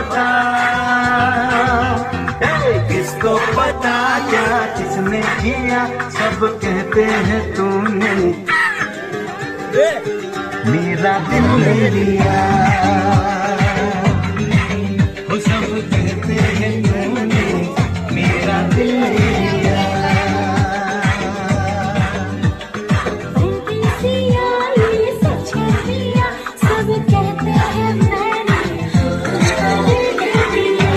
बता, किसको पता क्या किसने किया, सब कहते हैं तूने मेरा दिल ले लिया। वो सब कहते हैं तूने मेरा दिल ले लिया। सच किया, सब कहते हैं मैंने तुझको दिल दे दिया।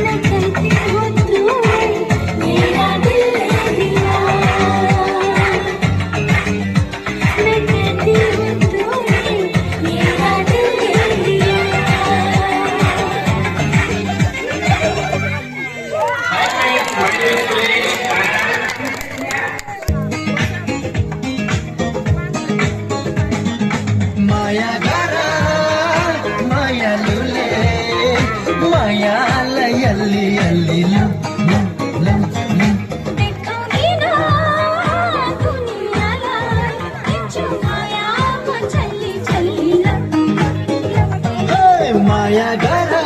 मैं कहती हूँ तूने मेरा दिल ले लिया। मैं कहती हूँ तूने मेरा दिल ले लिया। माया गारा माया लुले माया लयल्ली अल्ली लम लम लम लम। देखोगी ना दुनियाला, किंचु माया चली चली लप लप लप। माया गारा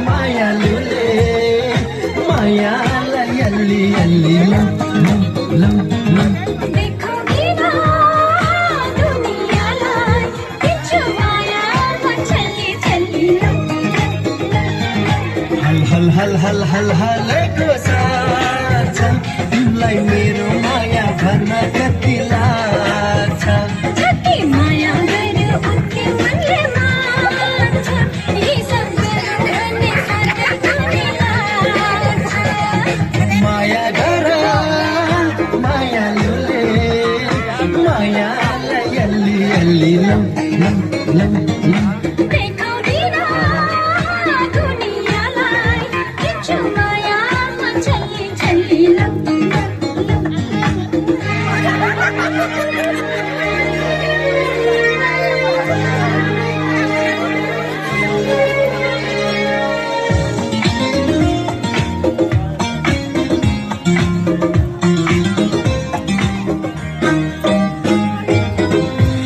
माया लुले माया लयल्ली अल्ली लम लम लम लम। देखोगी ना दुनियाला, किंचु माया चली चली लप लप लप। हल हल हल हल हल को साथ तिमीलाई मेरो माया भन्न कति लाग्छ। जति माया गर्यो उति मनले मान्छ, यी सब गर्यो भन्ने साथै पनि लाग्छ। माया गर माया लुले माया लयल्ली अल्ली लम लम लम लम। देखोगी ना दुनियालाई, किंचु माया चली चली लप लप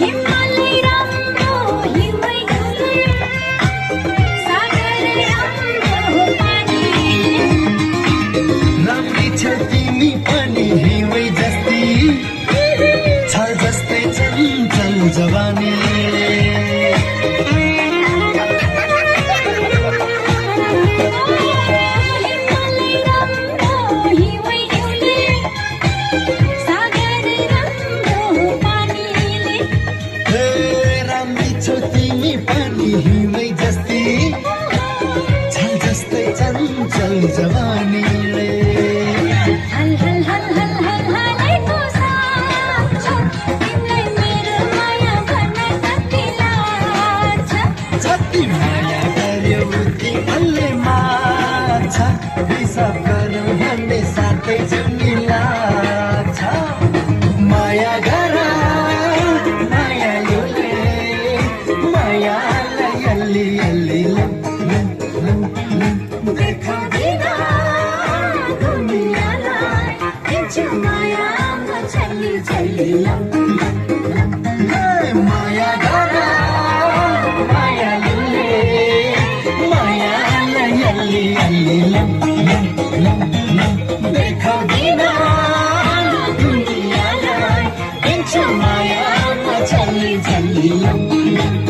हिमालय राम्रो हिमै गए, सागर राम्रो पानी। राम्री छ तिमी पनि हिउँ जस्ती, छ जस्तै चञ्चल जवानी। हिमालय राम्रो हिमै गए, सागर राम्रो पानीले। हे राम्री छौ तिमी पनि हिउँ जस्ती, छ जस्तै चञ्चल जवानीले। हल हल हल हल हल हलैको साथ छ, तिमीलाई मेरो माया भन्न कति लाग्छ। जति माया गर्यो उति अलले मार्छ, हिसाब गरौँ भन्ने साथै जुनी लाग्छ। माया गर माया लुले माया लयल्ली अल्ली लम लम लम लम। देखोगी ना दुनियालाई, किंचु माया चली चली लप लप लप। माया गर माया लुले माया लयल्ली अल्ली लम लम लम लम। देखोगी ना दुनियालाई, किंचु माया चली चली लम लम।